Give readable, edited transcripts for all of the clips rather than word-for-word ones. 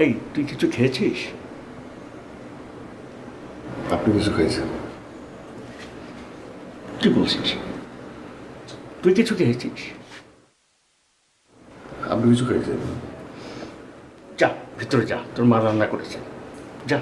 এই তুই কিছু খেয়েছিস? আপনি কিছু খাইছেন? কি বলছিস? তুই কিছু খেয়েছিস? আপনি কিছু খাইছেন? যা ভিতরে যা, তোর মা রান্না করেছে, যা।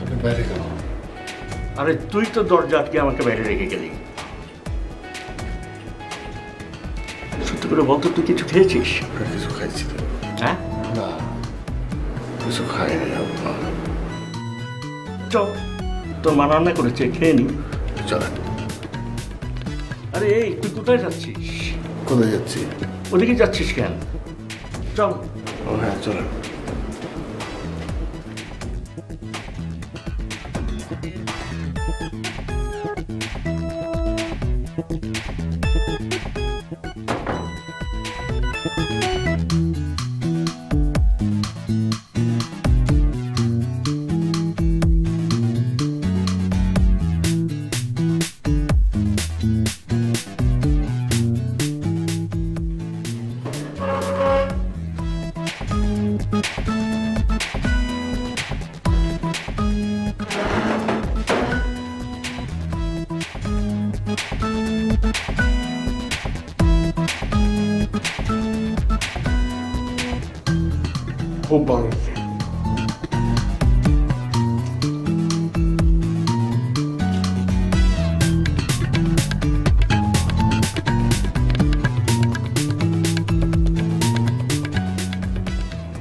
আপনি বাইরে কেন? আরে তুই তো দরজা আটকে আমাকে বাইরে রেখে গেলি। সত্যি করে বলতো, তুই কিছু খেয়েছিস? আপনার কিছু খাইছি তো? হ্যাঁ, না, কিছু খাইনি আব্বা। চল, তোর মা রান্না করেছে, খেয়ে নি। চলেন। আরে এই তুই কোথায় যাচ্ছিস? কোথায় যাচ্ছি? ওদিকে যাচ্ছিস কেন? চল। ও হ্যাঁ, চলেন। খুব ভালো হয়েছে।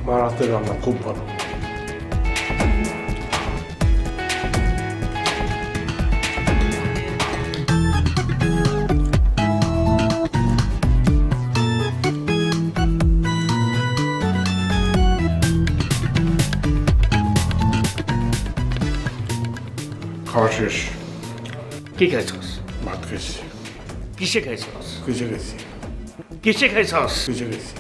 মার হাতের রান্না খুব ভালো। খাওয়া শেষ। কি খাইছস? ভাত খেয়েছি। কিসে খাইছস? কুচে গেছি। কিসে খাইছস? কুচে গেছি।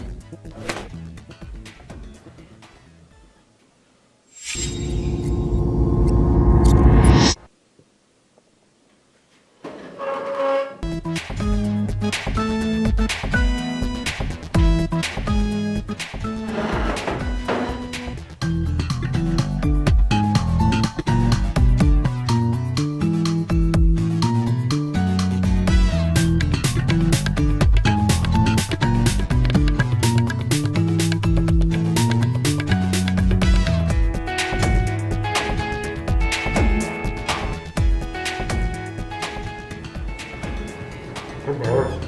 খুব ভালো হয়েছে।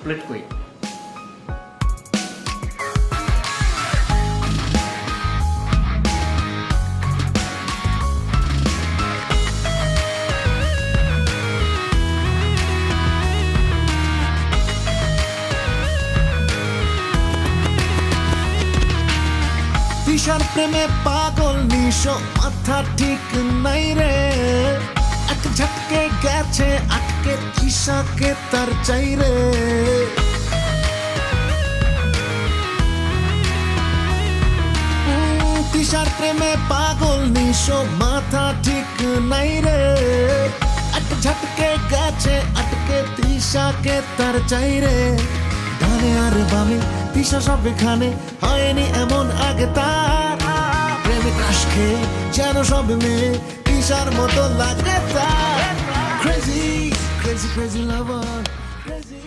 প্লেট কই? তিশার প্রেমে পাগল নিশো, মাথা ঠিক নাই রে। এক ঝটকে গেছে আটকে, তিশাকে তার চাই রে। তিশার প্রেমে পাগল নিশো, মাথা ঠিক নাই রে। এক ঝটকে গেছে আটকে, তিশাকে তার চাই রে। ডানে আর বামে তিশা সব এখানে, হয়নি এমন আগে তার। প্রেমে ক্রাশ খেয়ে যেন সব মেয়ে তিশার মতো লাগে তার। Crazy crazy crazy lover, crazy.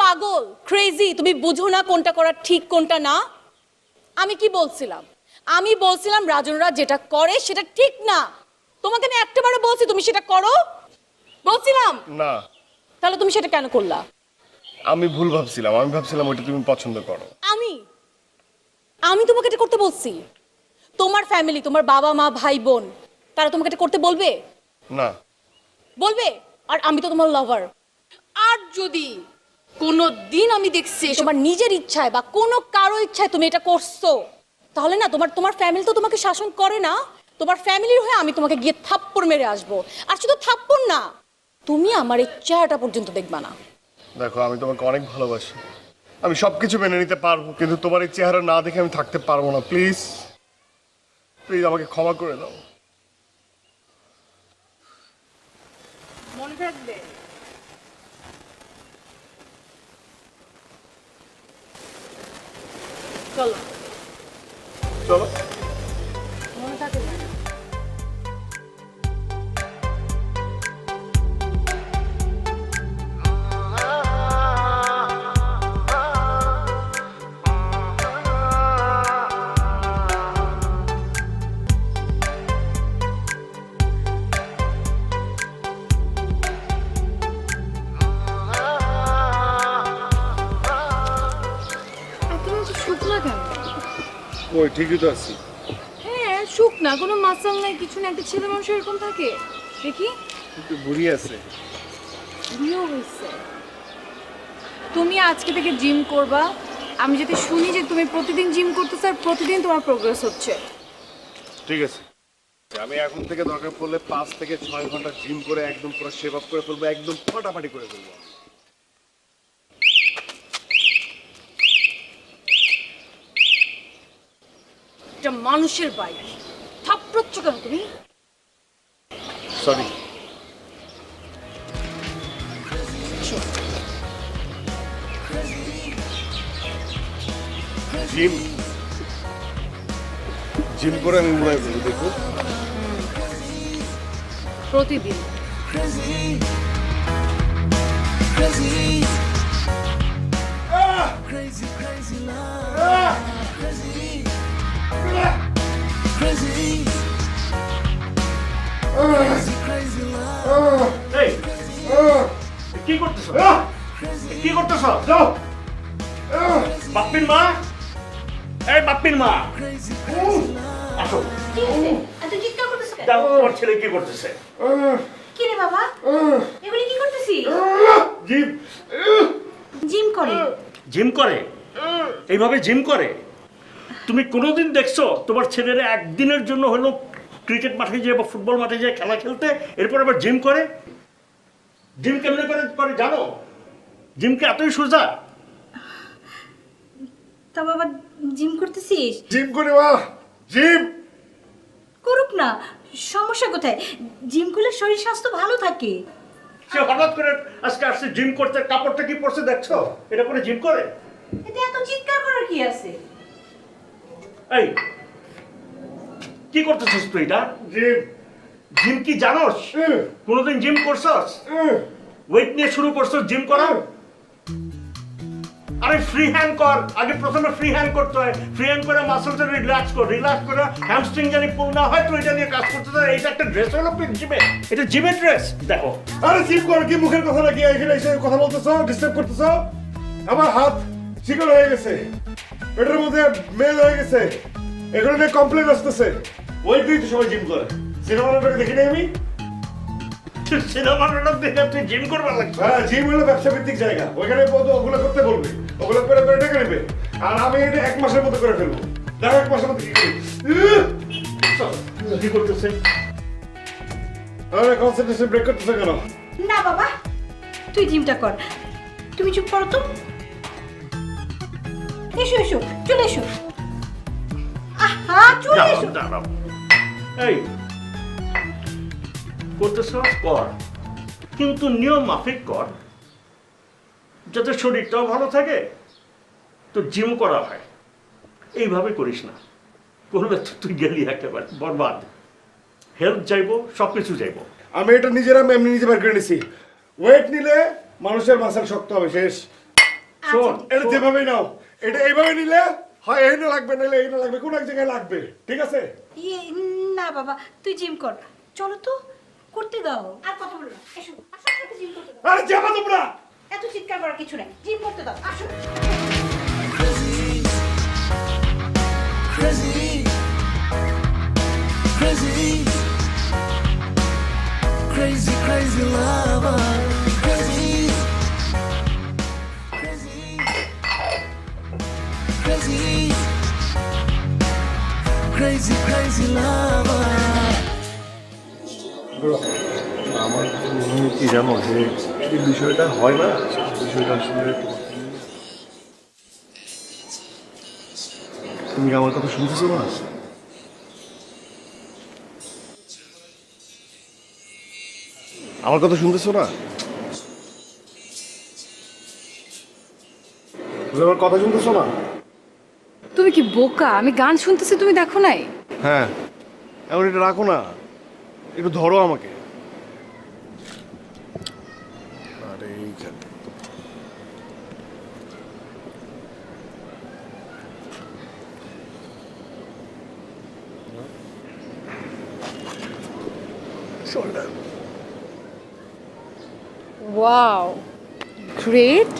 পাগল, ক্রেজি, তুমি বুঝো না কোনটা করা ঠিক কোনটা না? আমি কি বলছিলাম? আমি বলছিলাম রাজনরা যেটা করে সেটা ঠিক না। তোমাকে আমি একটাবারও বলছি তুমি সেটা করো? বলছিলাম না, তাহলে তুমি সেটা কেন করলা? আমি ভুল ভাবছিলাম। আমি ভাবছিলাম ওইটা তুমি পছন্দ করো। আমি তোমাকে এটা করতে বলছি? তোমার ফ্যামিলি, তোমার বাবা মা ভাই বোন, তারা তোমাকে এটা করতে বলবে? না। বলবে? আর আমি তো তোমার লাভার। আর যদি কোনো দিন আমি দেখছি তোমার নিজের ইচ্ছায় বা কোনো কারো ইচ্ছায় তুমি এটা করছো, তাহলে না তোমার ফ্যামিলি তো তোমাকে শাসন করে না। তোমার ফ্যামিলির হয়ে আমি তোমাকে গিয়ে থাপ্পড় মেরে আসবো। আর শুধু থাপ্পড় না, তুমি আমার এই চেহারাটা পর্যন্ত দেখবা না। দেখো, আমি তোমাকে অনেক ভালোবাসি, আমি সবকিছু মেনে নিতে পারবো, কিন্তু তোমার এই চেহারা না দেখে আমি থাকতে পারবো না। প্লিজ প্লিজ আমাকে ক্ষমা করে দাও। মনে থাকবে। চলো চলো। মনে থাকে না। শুকনা কেন? ওই ঠিকই তো আছি। হ্যাঁ শুকনা, কোনো মাসাল নাই কিছু না। একটা ছেলে মানুষ এরকম থাকে দেখি। একটু বুড়ি আছে। বিয়ে হয়েছে। তুমি আজকে থেকে জিম করবা। আমি যদি শুনি যে তুমি প্রতিদিন জিম করতেছো আর প্রতিদিন তোমার প্রোগ্রেস হচ্ছে। ঠিক আছে, আমি এখন থেকে দরকার পড়লে 5 থেকে 6 ঘন্টা জিম করে একদম পুরো শেপ আপ করে ফেলবো, একদম ফাটাফাটি করে ফেলবো। এটা মানুষের বাইক, থাপড়াচ্ছ কেন তুমি? সরি। জিম জিম করে আমি মনে হয় দেখো প্রতিদিন। এই, কি করতেছ? কি করতেছ? যাও। বাপ্পির মা, এই বাপ্পির মা, আসো। এত চিৎকার করতেছ কেন? দেখো তোমার ছেলে কি করতেছে। কি রে বাবা, এগুলি কি করতেছিস? জিম জিম করে? জিম করে? এইভাবে জিম করে? তুমি কোনোদিন দেখছো তোমার ছেলেরা একদিনের জন্য হলো ক্রিকেট মাঠে যায় বা ফুটবল মাঠে যায় খেলা খেলতে, এরপর আবার জিম করে? জিম কেমনে করে জানো? জিম কি এতই সোজা? তা বাবা জিম করতেছিস? জিম করে মা, জিম করুক না, সমস্যা কোথায়? জিম করলে শরীর স্বাস্থ্য ভালো থাকে। সে হঠাৎ করে আজকে আসছে জিম করতে, কাপড়টা কি পরছে দেখছো? এটা করে জিম করে? এতে এত চিৎকার করার কি আছে? এই কি করতেছিস তুই? এটা জিম জিম কি জানোস? কোনোদিন জিম করছস? ওয়েট নিয়ে শুরু করছস জিম করা? আরে ফ্রি হ্যান্ড কর। আগে প্রথমে ফ্রি হ্যান্ড করতে হয়। ফ্রি হ্যান্ড করে মাসলটা রিল্যাক্স কর। রিল্যাক্স করে হ্যামস্ট্রিং জানি পুল না হয় তো এটা নিয়ে কাজ করতে হয়। এইটা একটা ড্রেস হলো জিমে। এটা জিমের ড্রেস। দেখো। আরে জিম কর, কি মুখের কথা নাকি এখানে এসে কথা বলতেছো, ডিস্টার্ব করতেছো? আমার হাত শিকড় হয়ে গেছে, পেটের মধ্যে মেল হয়ে গেছে, এগুলো নিয়ে কমপ্লেন আসতেছে। ওই তুই তো সবাই জিম করে, সিনেমা নাটকে দেখিনি আমি। সিনেমা নাটক দেখে তুই জিম করবার লাগছে? হ্যাঁ, জিম হলো ব্যবসা ভিত্তিক জায়গা, ওইখানে ওগুলো করতে বলবে, ওগুলো করে করে ডেকে নেবে, আর আমি এটা 1 মাসের মধ্যে করে ফেলবো। দেখো 1 মাসের মধ্যে কি করি। কি করতেছে? আরে কনসেন্ট্রেশন ব্রেক করতেছে কেন? না বাবা, তুই জিমটা কর। তুমি চুপ করো তো। এসো এসো, চলে এসো। আহা, চলে এসো। দাঁড়াও। এই করতেছ কর, কিন্তু নিয়ম মাফিক কর, যাতে শরীরটাও ভালো থাকে। তো জিম করা হয়, এইভাবে করিস না। করবে তো তুই গেলি একেবারে বরবাদ। হেলথ যাইবো, সব কিছু যাইবো। আমি এটা নিজেরা এমনি নিজে বের করে নিছি। ওয়েট নিলে মানুষের মাসেল শক্ত হবে, শেষ। শোন এটা যেভাবে নাও, এটা এইভাবে নিলে হয় এই না লাগবে, নাহলে এই না লাগবে, কোন এক জায়গায় লাগবে, ঠিক আছে? ইয়ে, না বাবা, তুই জিম কর। চলো তো, করতে দাও। আর কথা বলো না, এসো আসো, আমাকে জিম করতে দাও। আরে যাবা তোমরা। এত চিৎকার করার কিছু নাই, জিম করতে দাও, আসো। Crazy, crazy, crazy, crazy lover. Crazy, crazy, crazy, crazy, crazy lover. আমার মনে হয় কি জানো, যে এই বিষয়টা হয় না, বিষয়টা আসলে তুমি কি আমার কথা শুনতেছো না? আমার কথা শুনতেছো না? তুমি আমার কথা শুনতেছো না? তুমি কি বোকা? আমি গান শুনতেছি, তুমি দেখো নাই? হ্যাঁ, এখন এটা রাখো না, একটু ধরো আমাকে। আরে এইখানে shoulder. Wow, great.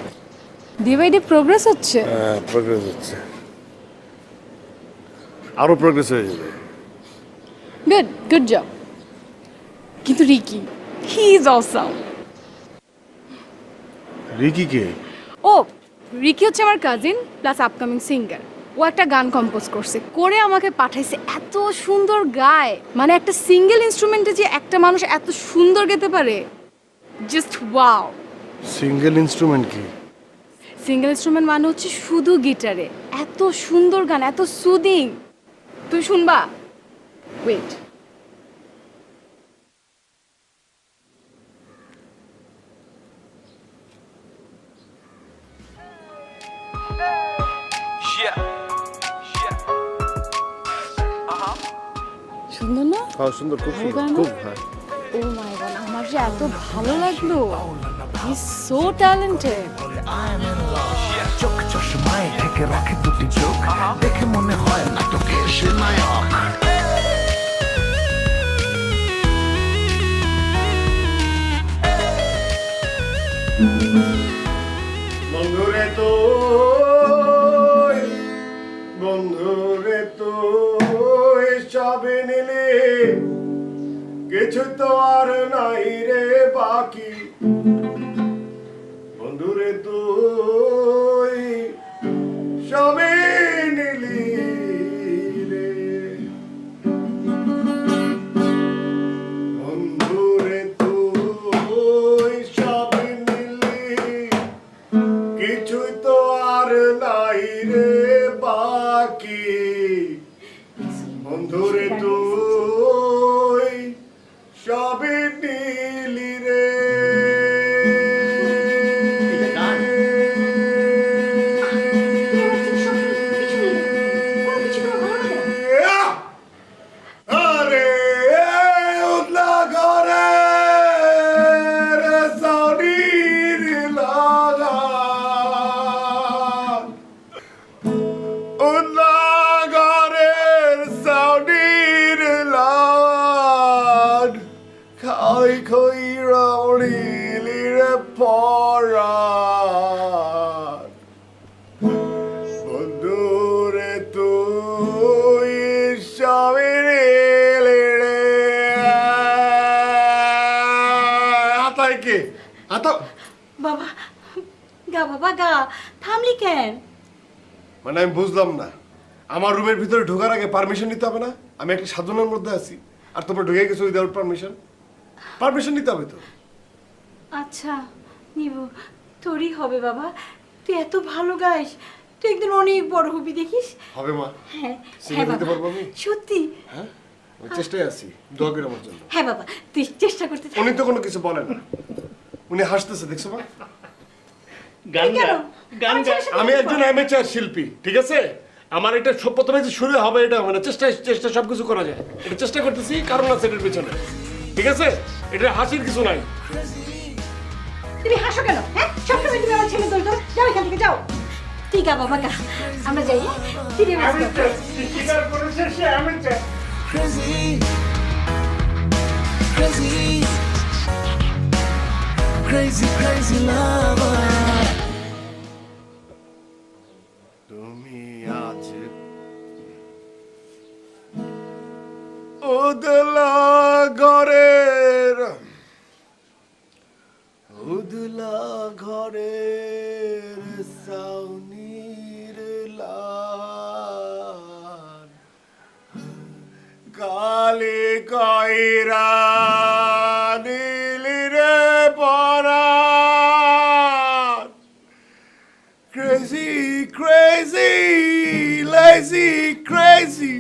Day by day progress হচ্ছে। হ্যাঁ, প্রোগ্রেস হচ্ছে, আরো প্রোগ্রেস হয়ে যাবে। Good, good job. কিন্তু Ricky, he is awesome. Ricky কে? ও, রিকি হচ্ছে আমার কাজিন প্লাস আপকামিং সিঙ্গার। ও একটা গান কম্পোজ করছে, করে আমাকে পাঠাইছে। এত সুন্দর গায়, মানে একটা সিঙ্গেল ইনস্ট্রুমেন্টে যে একটা মানুষ এত সুন্দর গেতে পারে, জাস্ট ওয়াও। সিঙ্গেল ইনস্ট্রুমেন্ট কি? সিঙ্গেল ইনস্ট্রুমেন্ট মানে হচ্ছে শুধু গিটারে। এত সুন্দর গান, এত সুদিং। তুই শুনবা? ওয়েট। সুন্দর না? হ্যাঁ, সুন্দর, খুব ভালো সুন্দর, গান না? খুব। হ্যাঁ, ও মাই গড, আমার যে এত ভালো লাগলো। He is so talented. চোখ চশমায় ঢেকে রাখে দুটি চোখ, দেখে মনে হয় নাটকের সে নায়ক। বন্ধুরে তো, বন্ধুরে তো সবে নিলে, কিছু তো আর নাই রে বাকি। বন্ধুরে তো সবে নিলি রে, বন্ধুরে তো সবে নিলি, কিছুই তো আর নাই রে বাকি। বন্ধুরে তুই সবে নিলি রে। আরে উঠলা ঘরে সাউনির লাগা, উঠলা ঘরের সাউনির লাগ, খাই খই রাউড়িলি রে পরাণ। বন্ধুরে তুই সবে নিলি রে। হাতায় কে? হাতা বাবা, গা বাবা গা, থামলি কেন? মানে আমি বুঝলাম না, আমার রুমের ভিতরে ঢোকার আগে পারমিশন নিতে হবে না? আমি একটা সাধনার মধ্যে আছি, আর তোমরা ঢুকে গেছো উইদাউট পারমিশন। পারমিশন নিতে হবে তো। আচ্ছা নিব, তোরই হবে বাবা। তুই এত ভালো গাইস, তুই একদিন অনেক বড় হবি দেখিস। হবে মা? হ্যাঁ সিঙ্গার হ্যাঁ দিতে বাবা, পারবো আমি? সত্যি। হ্যাঁ, আমি চেষ্টায় আছি, দোয়া করে আমার জন্য। হ্যাঁ বাবা, তুই চেষ্টা করতে থাক। উনি তো কোনো কিছু বলে না, উনি হাসতেছে, দেখছো মা? গান কেন? গা, গান আমার গা। ছেলের সাথে আমি কি একজন করে? অ্যামেচার শিল্পী, ঠিক আছে? আমার এটা প্রথমে যে শুরু হবে এটা মানে চেষ্টা চেষ্টা সবকিছু করা যায়, এটা চেষ্টা করতেছি, কারণ আছে এটার পিছনে, ঠিক আছে? এটা হাসির কিছু নাই। তুমি হাসো কেন? হ্যাঁ সবসময় তুমি আমার ছেলে দোষ দাও। যাও এখান থেকে যাও। ঠিক আছে বাবা কা, আমরা যাই। ফিরে আসবো। স্বীকার করেছে সে আমি crazy, crazy, crazy, crazy lover. তুমি আজ উদলা ঘরের সাউনির লাল কালে কইরা নীলি রে পরাণ crazy crazy lazy crazy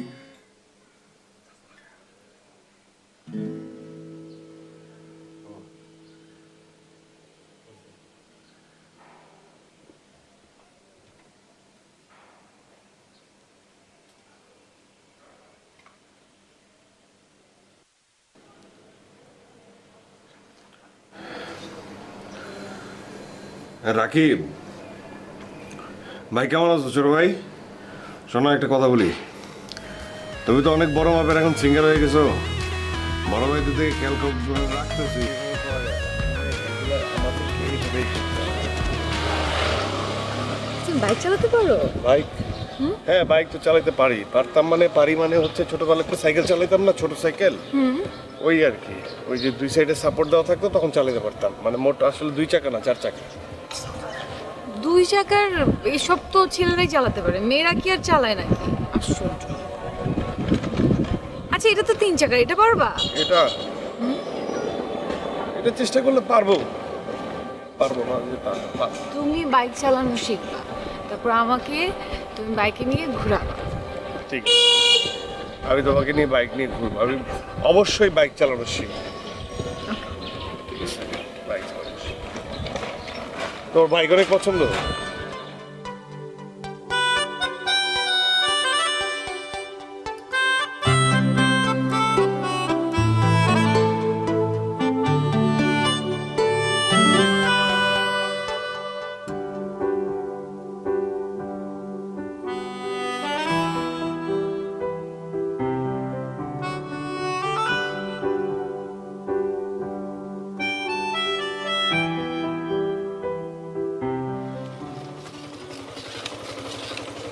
Rakib ভাই কেমন আছো ছোট ভাই? শোনো একটা কথা বলি, তুমি তো অনেক বড় মাপের এখন সিঙ্গার হয়ে গেছো। বড় ভাইদের থেকে খেয়াল করে রাখতেছি। তুমি বাইক চালাতে পারো? বাইক? হ্যাঁ বাইক তো চালাতে পারতাম মানে হচ্ছে ছোটবেলায় একটা সাইকেল চালাতাম না, ছোট সাইকেল, ওই আর কি। ওই যে দুই সাইডে সাপোর্ট দেওয়া থাকতো তখন চালাতে পারতাম, মানে মোট আসলে 2 চাকা না 4 চাকা। 2 চাকার এসব তো ছেলেরাই চালাতে পারে, মেয়েরা কি আর চালায় নাকি? আশ্চর্য। আচ্ছা এটা তো 3 চাকার, এটা পারবা? এটা চেষ্টা করলে পারবো না যে তুমি বাইক চালানো শিখবা, তারপর আমাকে তুমি বাইকে নিয়ে ঘোরাবা। ঠিক আছে। আমি তোমাকে নিয়ে বাইক নিয়ে ঘুরবো, আমি অবশ্যই বাইক চালানো শিখবো। ঠিক আছে, বাইক চালানো শিখবো। তোর বাইক অনেক পছন্দ?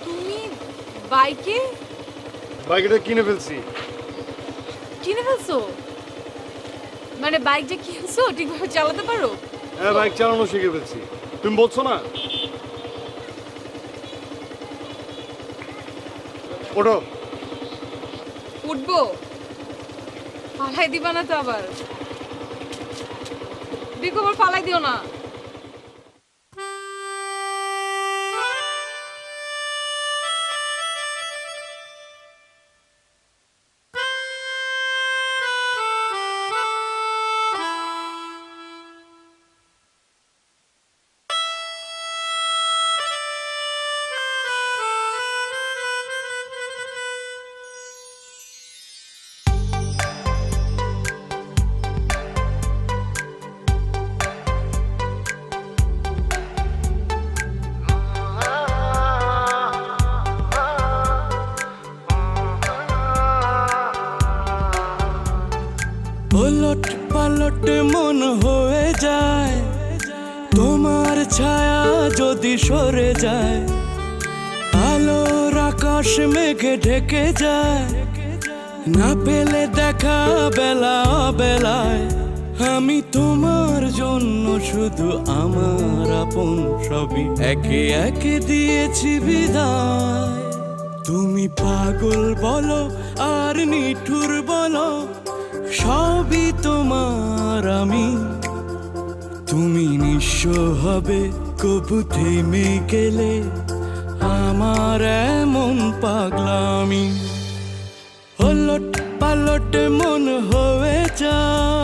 তুমি বাইকে বাইকটা কিনে ফেলছি। কিনে ফেলছো? মানে বাইক যে কিনছো ঠিকভাবে চালাতে পারো? হ্যাঁ বাইক চালানো শিখে ফেলছি, তুমি বলছো না। ওঠো। উঠবো? ফালাই দিবা না তো আবার? দেখো আবার ফালাই দিও না। ওলট পালট মন হয়ে যায়, তোমার ছায়া যদি সরে যায়, আলোর আকাশ মেঘে ঢেকে যায়, না পেলে দেখা বেলা বেলায়, আমি তোমার জন্য শুধু আমার আপন সবই একে একে দিয়েছি বিদায়। তুমি পাগল বলো আর নিঠুর বলো, সবই তোমার আমি। তুমি নিঃস্ব হবে কবু থেমে গেলে, আমার এমন পাগলামি। ওলট পালট মন হয়ে যায়।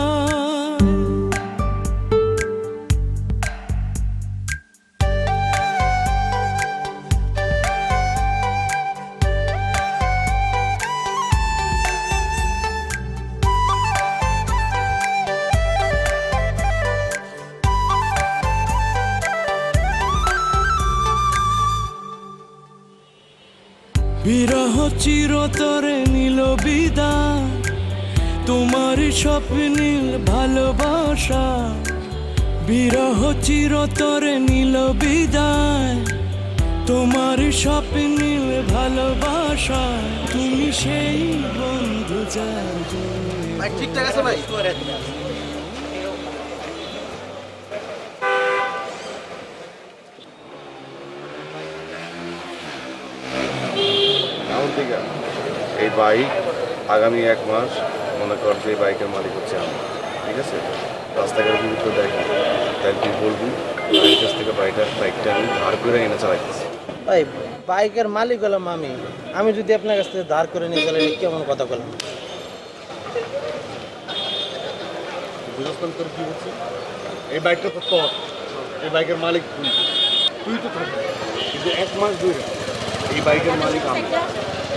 বিরহ চিরতরে নিল বিদায়, তোমার স্বপ্নীল ভালোবাসা। বিরহ চিরতরে নিল বিদায়, তোমার স্বপ্নীল ভালোবাসা। তুমি সেই বন্ধু যার জন্য ঠিকঠাক আছে ভাই? এমন থেকে এই বাইক আগামী 1 মাস মনে কর যে বাইকের মালিক হচ্ছে আমি, ঠিক আছে? রাস্তাঘাটে যদি কেউ দেখি তাই তুই বলবি আমার কাছ থেকে বাইকটা আমি ধার করে এনে চালাইতেছি। ভাই বাইকের মালিক হলাম আমি, আমি যদি আপনার কাছ থেকে ধার করে নিয়ে চালাই কেমন কথা বললাম? বুঝতে তোর কি হচ্ছে? এই বাইকটা তো তোর, এই বাইকের মালিক তুই, তুই তো থাকবি, কিন্তু 1 মাস ধরে এই বাইকের মালিক আমি।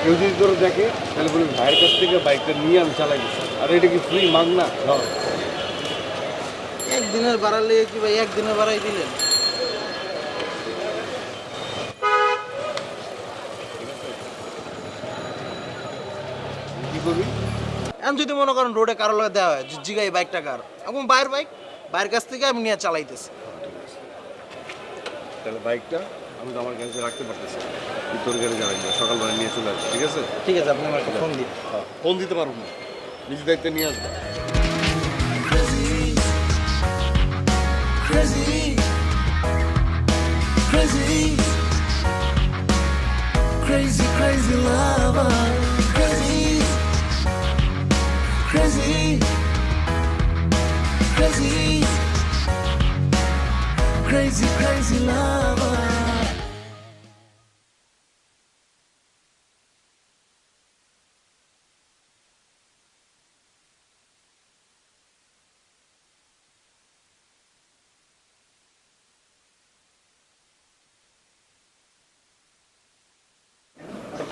কেউ যদি তোর দেখে তাহলে বলবি ভাইয়ের কাছ থেকে বাইকটা নিয়ে আমি চালাই দিচ্ছি। আর এটা কি ফ্রি মাগনা? একদিনের বাড়ালে কি ভাই একদিনের বাড়াই দিলেন? কি করবি? এখন যদি মনে করেন রোডে কারো লাগে দেওয়া হয় জিগা এই বাইকটা কার, এখন বাইরের বাইক, বাইরের কাছ থেকে আমি নিয়ে চালাইতেছি। তাহলে বাইকটা আমি তো আমার কাছে রাখতে পারতেছি, তুই তোর গাড়ি জ্বালাই না, সকালবেলা নিয়ে চলে আসবি, ঠিক আছে? ঠিক আছে, আপনি আমাকে ফোন দিন। ফোন দিতে পারবো না, নিজ দায়িত্বে নিয়ে আসবো। Crazy, crazy, crazy, crazy lover. Crazy, crazy, crazy, crazy, crazy lover.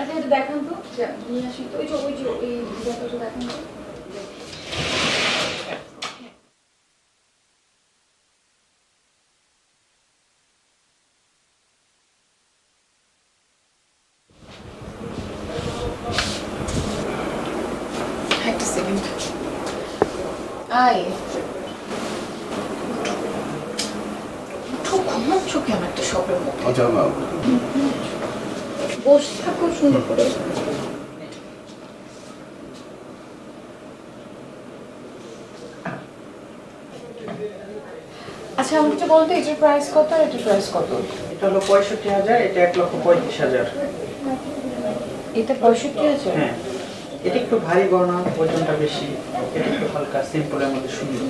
আচ্ছা এটা দেখান তো, নিয়ে আসি তো, ওই যে এই জায়গাটা দেখান তো। একটা সেকেন্ড। আয় ঘুমাচ্ছ কেন একটা শপের মধ্যে? আচ্ছা না, বসে থাকো সুন্দর করে। আচ্ছা আমাকে একটু বলতো এটার প্রাইস কত আর এটার প্রাইস কত? এটা হলো 65,000, এটা 1,35,000। এটা 65,000? হ্যাঁ, এটা একটু ভারী গহনা, ওজনটা বেশি, এটা একটু হালকা সিম্পলের মধ্যে সুন্দর।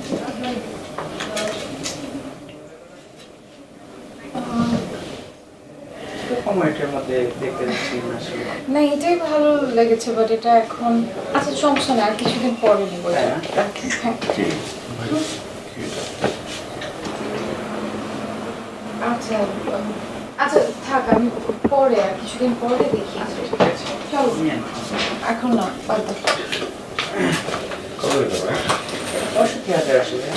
কম রেটের মধ্যে দেখতে যাচ্ছি আসলে। না এটাই ভালো লেগেছে, বাট এটা এখন আচ্ছা সমস্যা না, আর কিছুদিন পরে নিবো এটা। হ্যাঁ। রাখি, হ্যাঁ। আচ্ছা আচ্ছা থাক, আমি পরে আর কিছুদিন পরে দেখি। ঠিক আছে, চলো নিয়ে নাও। এখন না, বাদ দাও। কত দিতে পারে? 65,000 আসলে।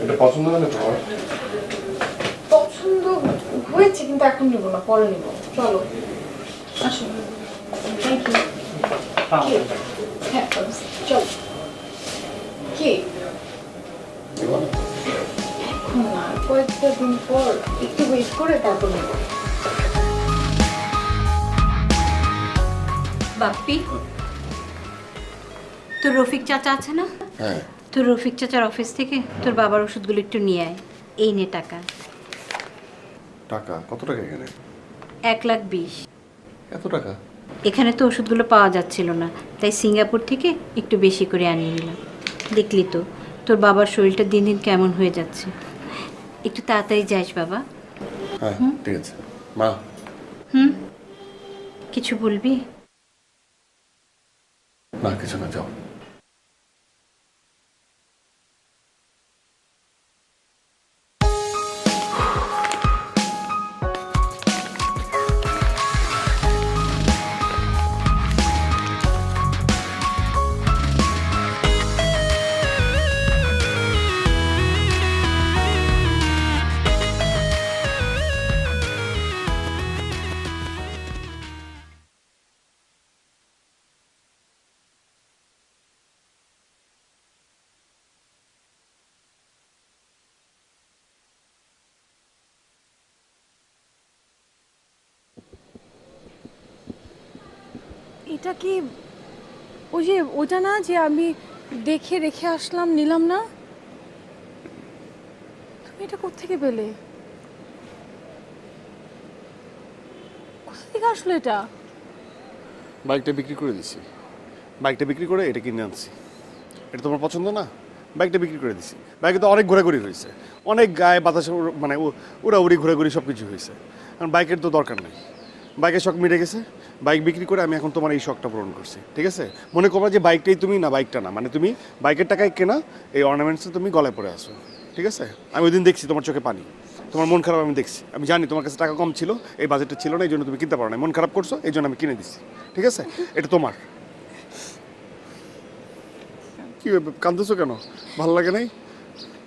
এটা পছন্দ হলে তোমার? পছন্দ হয়েছে কিন্তু এখন নিবো না, পরে নিবো। চলো আসো, থ্যাংক ইউ। পাও। হ্যাঁ চল। কি এখন না, কয়েকটা দিন পর একটু ওয়েট করে তারপর নেবো। বাপ্পি, তোর রফিক চাচা আছে না? হ্যাঁ। তোর রফিক চাচার অফিস থেকে তোর বাবার ওষুধগুলো একটু নিয়ে আয়। এই নে টাকা। টাকা কত টাকা এখানে? 1,20,000। এত টাকা? এখানে তো ওষুধগুলো পাওয়া যাচ্ছিল না, তাই সিঙ্গাপুর থেকে একটু বেশি করে আনিয়ে নিলাম। দেখলি তো তোর বাবার শরীরটা দিন দিন কেমন হয়ে যাচ্ছে। একটু তাড়াতাড়ি যাস বাবা। হ্যাঁ ঠিক আছে মা। কিছু বলবি? না কিছু না, যাও। এটা কি ওই যে ওটা না যে আমি দেখে রেখে আসলাম, নিলাম না? তুমি এটা কোত্থেকে পেলে? কোথা থেকে আসলো এটা? বাইকটা বিক্রি করে দিছি, বাইকটা বিক্রি করে এটা কিনে আনছি। এটা তোমার পছন্দ না? বাইকটা বিক্রি করে দিছি। বাইকে তো অনেক ঘোরাঘুরি হয়েছে, অনেক গায়ে বাতাসে মানে উড়াউড়ি ঘোরাঘুরি সব কিছু হয়েছে। কারণ বাইকের তো দরকার নেই, বাইকের শখ মিটে গেছে। বাইক বিক্রি করে আমি এখন তোমার এই শখটা পূরণ করছি, ঠিক আছে? মনে করবা যে বাইকটাই তুমি, না বাইকটা না, মানে তুমি বাইকের টাকায় কেনা এই অর্নামেন্টসে তুমি গলায় পরে আসো, ঠিক আছে? আমি ওই দিন দেখছি তোমার চোখে পানি, তোমার মন খারাপ আমি দেখছি। আমি জানি তোমার কাছে টাকা কম ছিল, এই বাজেটটা ছিল না, এই জন্য তুমি কিনতে পারো না, মন খারাপ করছো, এই জন্য আমি কিনে দিচ্ছি, ঠিক আছে? এটা তোমার। কি কাঁদতেছো কেন? ভালো লাগে নাই?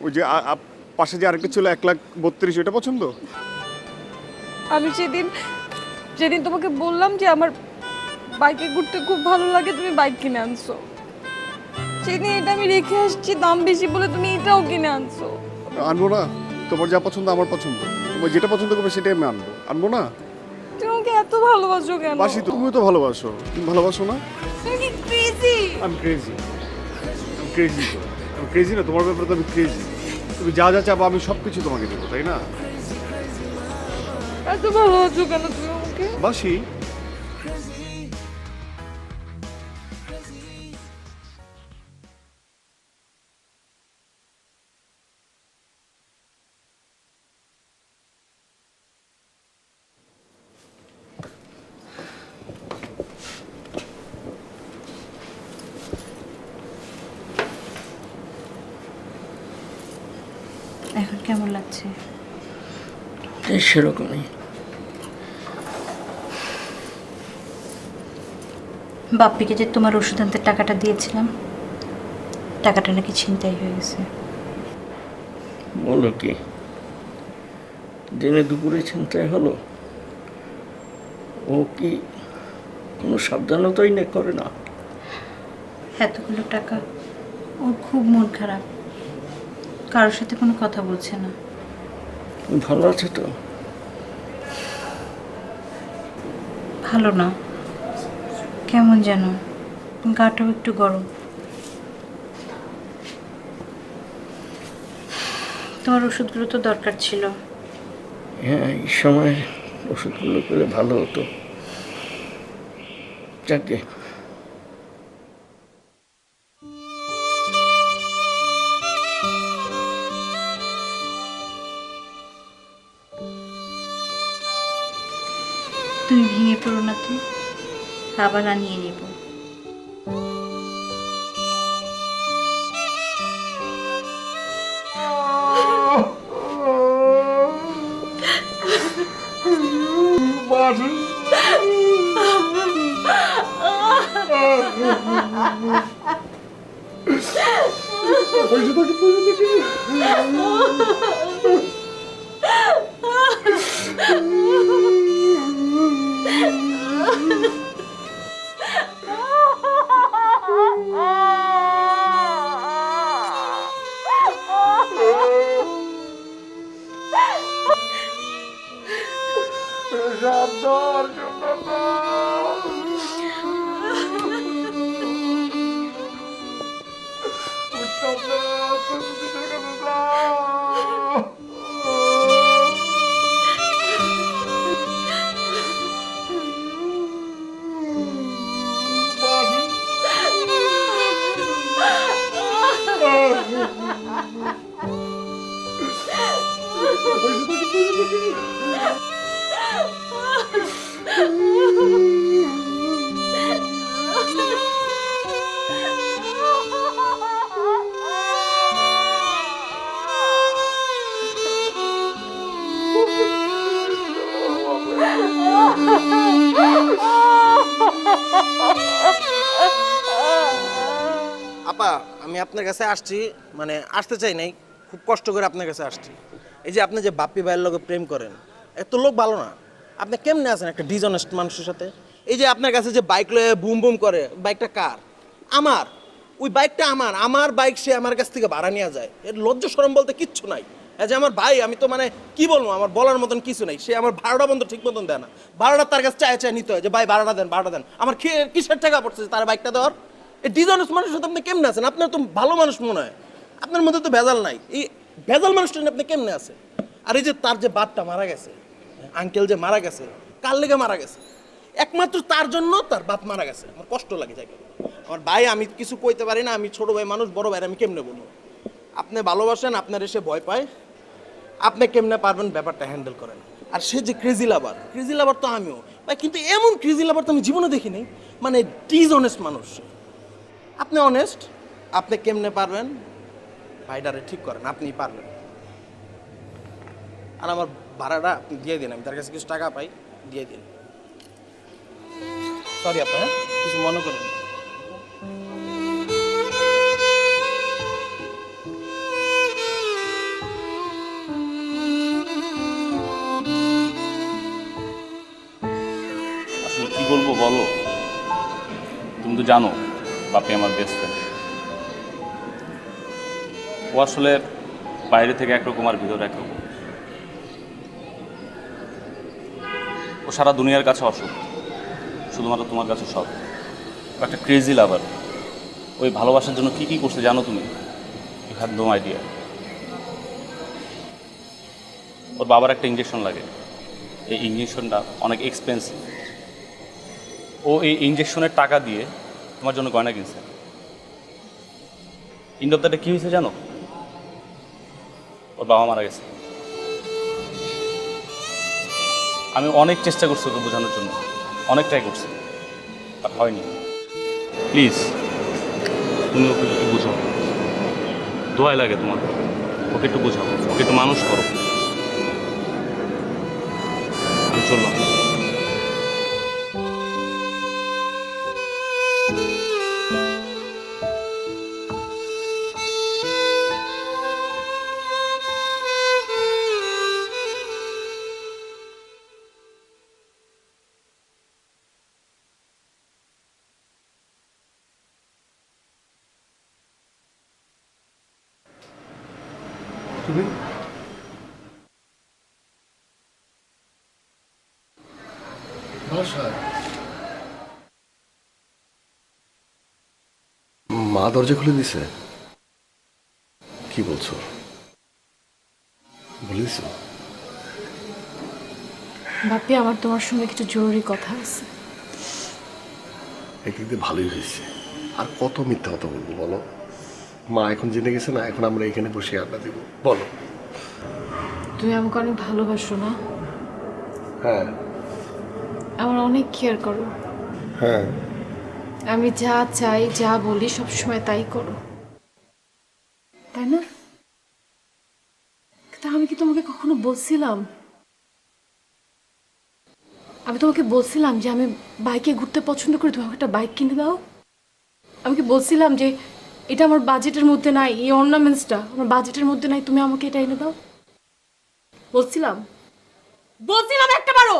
ওই যে পাশে যে আরেকটা ছিল 1,32,000, ওটা পছন্দ? আমি যেদিন তোমাকে বললাম যে আমার বাইকে ঘুরতে খুব ভালো লাগে, তুমি বাইক কিনে আনছো। সেদিন এটা আমি রেখে আসছি, দাম বেশি বলে তুমি এটাও কিনে আনছো। আনবো না? তোমার যা পছন্দ আমার পছন্দ, তোমার যেটা পছন্দ করবে সেটাই আমি আনবো। আনবো না? তুমি আমাকে এত ভালোবাসো কেন? বাসি তো, তুমিও তো ভালোবাসো। তুমি ভালোবাসো না? তুমি কি ক্রেজি? আমি ক্রেজি, আমি ক্রেজি তো। আমি ক্রেজি না, তোমার ব্যাপারে তো আমি ক্রেজি। তুমি যা যা চাবো আমি সব কিছু তোমাকে দেবো, তাই না? এত ভালোবাসো কেন তুমি আমাকে? বাসি। এখন কেমন লাগছে? সেরকমই। বাপ্পিকে যে তোমার ওষুধ আনতে টাকাটা দিয়েছিলাম, টাকাটা নাকি ছিনতাই হয়ে গেছে। বলো কি? দিনে দুপুরে চিন্তায় হলো? ও কি কোনো সাবধানতাই না করে না? এতগুলো টাকা, ওর খুব মন খারাপ, কারোর সাথে কোনো কথা বলছে না। ভালো আছে তো? ভালো না, কেমন যেন, গাটাও একটু গরম। তোমার ওষুধগুলো তো দরকার ছিল। হ্যাঁ, এই সময় ওষুধগুলো পেলে ভালো হতো। যাকে তুমি ভেঙে পড়ো না তো, আবার আনিয়ে নেব। আপা, আমি আপনার কাছে আসছি, মানে আসতে চাই নাই, খুব কষ্ট করে আপনার কাছে আসছি। এই যে আপনি যে বাপ্পি ভাইয়ের লোকে প্রেম করেন, এত লোক ভালো না। আপনি কেমনে আছেন একটা ডিসঅনেস্ট মানুষের সাথে? এই যে আপনার কাছে যে বাইক লয়ে বুম বুম করে, বাইকটা কার? আমার। ওই বাইকটা আমার বাইক, সে আমার কাছ থেকে ভাড়া নিয়ে যায়। এর লজ্জা শরম বলতে কিচ্ছু নাই। এই যে আমার ভাই, আমি তো মানে কি বলবো, আমার বলার মতন কিছু নাই। সে আমার ভাড়াটা বন্ধ ঠিক মতন দেয় না, ভাড়াটা তার কাছে চায় চায় নিতে হয় যে ভাই ভাড়াটা দেন, ভাড়াটা দেন। আমার কিসের টাকা পড়ছে তার বাইকটা দেওয়ার? এই ডিজনেস মানুষের সাথে আপনি কেমনে আছেন? আপনার তো ভালো মানুষ মনে হয়, আপনার মধ্যে তো ভেজাল নাই। এই ভেজাল মানুষটা নিয়ে আপনি কেমনে আছেন? আর এই যে তার যে বাপটা মারা গেছে, আঙ্কেল যে মারা গেছে, কার লেগে মারা গেছে? একমাত্র তার জন্য তার বাপ মারা গেছে। আমার কষ্ট লাগে যাকে আমার ভাই, আমি কিছু কইতে পারি না, আমি ছোট ভাই মানুষ, বড় ভাই আমি কেমনে বলবো? আপনি ভালোবাসেন, আপনার এসে ভয় পায়, আপনি কেমনে পারবেন ব্যাপারটা হ্যান্ডেল করেন। আর সে যে ক্রেজি লাভার তো আমিও ভাই, কিন্তু এমন ক্রেজি লাভার তো আমি জীবনে দেখিনি। মানে ডিসঅনেস্ট মানুষ। আপনি অনেস্ট, আপনি কেমনে পারবেন ভাইডারে ঠিক করেন, আপনিই পারবেন। আর আমার ভাড়াটা আপনি দিয়ে দিন, আমি তার কাছে কিছু টাকা পাই, দিয়ে দিন। সরি আপনি, হ্যাঁ কিছু মনে করেন না। আসলে কি বলবো বলো, তুমি তো জানো বাপি আমার বেস্ট ফ্রেন্ড। ও আসলে বাইরে থেকে একরকম আর ভিতরে একরকম। ও সারা দুনিয়ার কাছে অসুখ, শুধুমাত্র তোমার কাছে সব। একটা ক্রেজি লাভার। ওই ভালোবাসার জন্য কি কি করছে জানো তুমি? You have no idea. ওর বাবার একটা ইঞ্জেকশন লাগে, এই ইঞ্জেকশনটা অনেক এক্সপেন্সিভ। ও এই ইঞ্জেকশনের টাকা দিয়ে তোমার জন্য গয়না কিনছে। এন্ড অফ দ্য ডে কী হয়েছে জানো? ওর বাবা মারা গেছে। আমি অনেক চেষ্টা করছি ওকে বোঝানোর জন্য, অনেক ট্রাই করছি, আর হয়নি। প্লিজ তুমি ওকে একটু বোঝাও, দোয়াই লাগে তোমার। ওকে একটু বোঝাও, ওকে একটু মানুষ করো। আমি চললাম। তুমি মা দরজা খুলে দিছে? কি বলছো? বলে দিছো? বাপি, আমার তোমার সঙ্গে কিছু জরুরি কথা আছে। একদিক দিয়ে ভালোই হয়েছে। আর কত মিথ্যা কথা বলবো বলো? মা এখন জেনে গেছে না, এখন আমরা এখানে বসে আড্ডা দিব। বলো। তুমি আমাকে অনেক ভালোবাসো না? হ্যাঁ। আমার অনেক কেয়ার করো। হ্যাঁ। আমি যা চাই, যা বলি সবসময় তাই করো, তাই না? তা আমি কি তোমাকে কখনো বলছিলাম? আমি তোমাকে বলছিলাম যে আমি বাইকে ঘুরতে পছন্দ করি, তুমি আমাকে একটা বাইক কিনে দাও? আমি কি বলছিলাম যে এটা আমার বাজেটের মধ্যে নাই, এই অর্নামেন্টসটা আমার বাজেটের মধ্যে নাই, তুমি আমাকে এটা এনে দাও? বলছিলাম একটা বারো?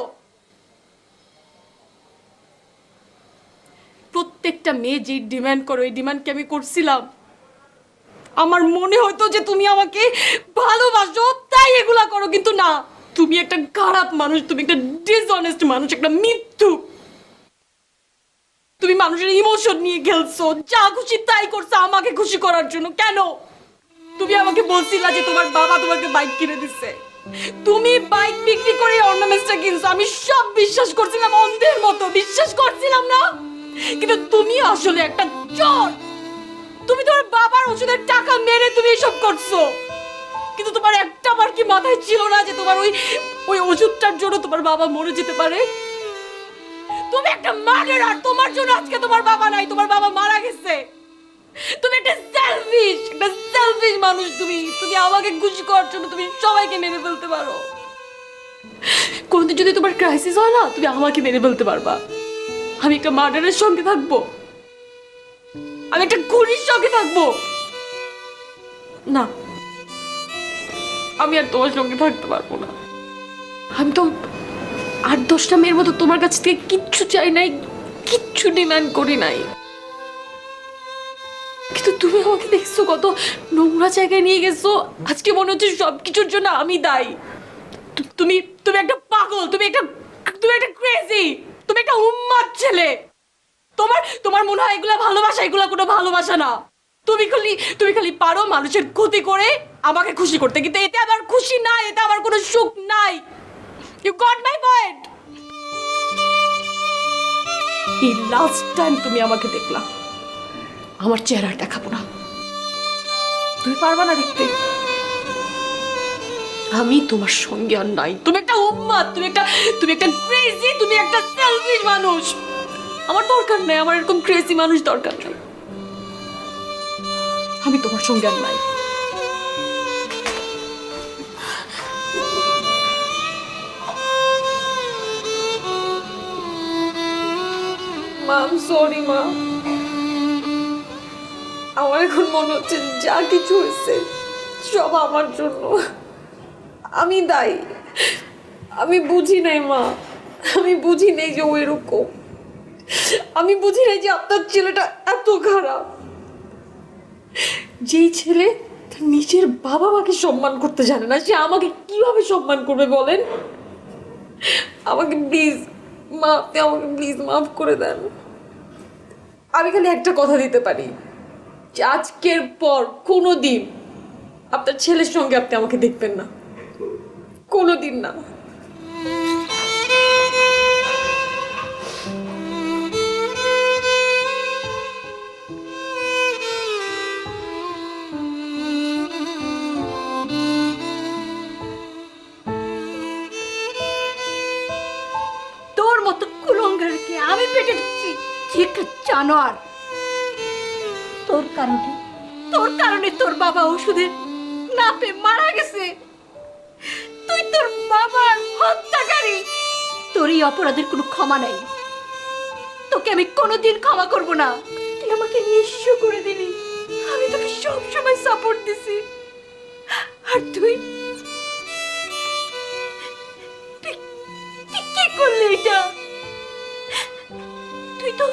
প্রত্যেকটা মেয়ে যে ডিমান্ড করো, এই ডিমান্ডকে আমি করছিলাম। আমার মনে হতো যে তুমি আমাকে ভালোবাসো তাই এগুলা করো, কিন্তু না, তুমি একটা খারাপ মানুষ, তুমি একটা ডিসঅনেস্ট মানুষ, একটা মিথ্যু। তুমি মানুষের ইমোশন নিয়ে খেলছো, যা খুশি তাই করছো আমাকে খুশি করার জন্য। কেন? তুমি আমাকে বলছিলা যে তোমার বাবা তোমাকে বাইক কিনে দিচ্ছে, তুমি বাইক বিক্রি করে অর্নামেন্টসটা কিনছো। আমি সব বিশ্বাস করছিলাম, অন্ধের মতো বিশ্বাস করছিলাম না? কিন্তু তুমি আসলে একটা চোর। তুমি তোমার বাবার ওষুধের টাকা মেরে তুমি এসব করছো, কিন্তু তোমার একটা বার কি মাথায় ছিল না যে তোমার ওই ওষুধটার জন্য তোমার বাবা মরে যেতে পারে? তুমি একটা মার্ডারার, তোমার জন্য আজকে তোমার বাবা নাই, তোমার বাবা মারা গেছে। তুমি একটা সেলফিশ মানুষ। তুমি আমাকে খুশি করার জন্য তুমি সবাইকে মেরে ফেলতে পারো। কোনদিন যদি তোমার ক্রাইসিস হয় না, তুমি আমাকে মেরে ফেলতে পারবা। আমি একটা মার্ডারের সঙ্গে থাকবো? আমি একটা খুনির সঙ্গে থাকবো? না, আমি আর তোমার সঙ্গে থাকতে পারবো না। আমি তো 8-10টা মেয়ের মতো তোমার কাছ থেকে কিচ্ছু চাই নাই, কিচ্ছু ডিমান্ড করি নাই, কিন্তু তুমি তুমি আমাকে দেখছো কত নোংরা জায়গায় নিয়ে গেছো, আজকে মনে হচ্ছে সব কিছুর জন্য আমি দায়ী। তুমি তুমি একটা পাগল, তুমি একটা ক্রেজি, তুমি একটা উন্মাদ ছেলে। তোমার মনে হয় এগুলা ভালোবাসা? এগুলা কোনো ভালোবাসা না। তুমি খালি পারো মানুষের ক্ষতি করে আমাকে খুশি করতে, কিন্তু এতে আমার খুশি নাই, এতে আমার কোনো সুখ নাই। You got my point? এই লাস্ট টাইম তুমি আমাকে দেখলা, আমার চেহারা দেখাবো না। তুমি পারবা না দেখতে। আমি তোমার সঙ্গে আর নাই। তুমি একটা উন্মাদ, তুমি একটা ক্রেজি, তুমি একটা সেলফিশ মানুষ। আমার দরকার নাই, আমার এরকম ক্রেজি মানুষ দরকার নাই। আমি তোমার সঙ্গে আর নাই। মা, আই এম সরি মা। আমার এখন মনে হচ্ছে যা কিছু হয়েছে সব আমার জন্য, আমি দায়ী। আমি বুঝি নাই মা, আমি বুঝি নাই যে ও এরকম, আমি বুঝি নাই যে আপনার ছেলেটা এত খারাপ। যেই ছেলে তার নিজের বাবা মাকে সম্মান করতে জানে না, সে আমাকে কিভাবে সম্মান করবে বলেন? আমাকে প্লিজ মা, আপনি আমাকে প্লিজ মাফ করে দেন। আমি খালি একটা কথা দিতে পারি যে আজকের পর কোনোদিন আপনার ছেলের সঙ্গে আপনি আমাকে দেখবেন না, কোনোদিন না। তোর মতো কুলঙ্গারকে আমি পেটে দিচ্ছি, ঠিক জানোয়ার। তোর কারণে তোর বাবা ওষুধে না পেয়ে মারা গেছে। তুই তোর বাবার হত্যাকারী। তোর এই অপরাধের কোনো ক্ষমা নাই, তোকে আমি কোনোদিন ক্ষমা করব না। তুই আমাকে নিঃস্ব করে দিলি, আমি তোকে সবসময় সাপোর্ট দিছি, আর তুই কি করলি এটা? তুই তো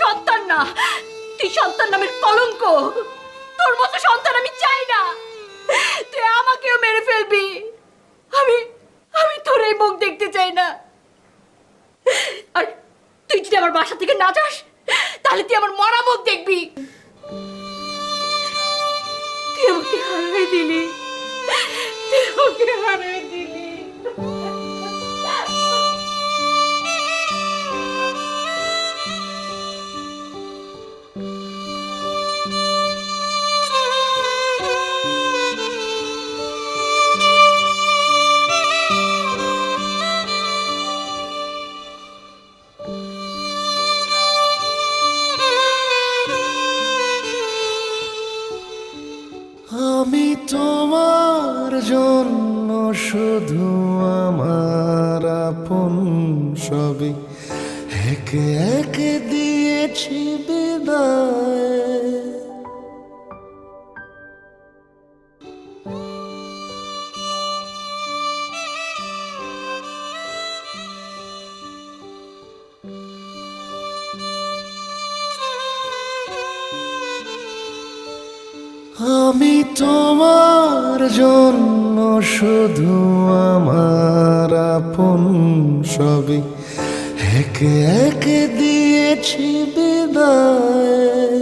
সন্তান না, তুই সন্তান নামের কলঙ্ক। তোর মতো সন্তান আমি চাই না। তুই আমাকেও মেরে ফেলবি, আমি তোর এই মুখ দেখতে চাই না। আর তুই যদি আমার বাসা থেকে না যাস তাহলে তুই আমার মরা মুখ দেখবি। তুই আমাকে হারিয়ে দিলি, তুই আমাকে হারিয়ে দিলি। আমি তোমার জন্য শুধু আমার আপন সবই একে একে দিয়েছি বিদায়। আমি তোমার জন্য শুধু আমার আপন সবই একে একে দিয়েছি বিদায়।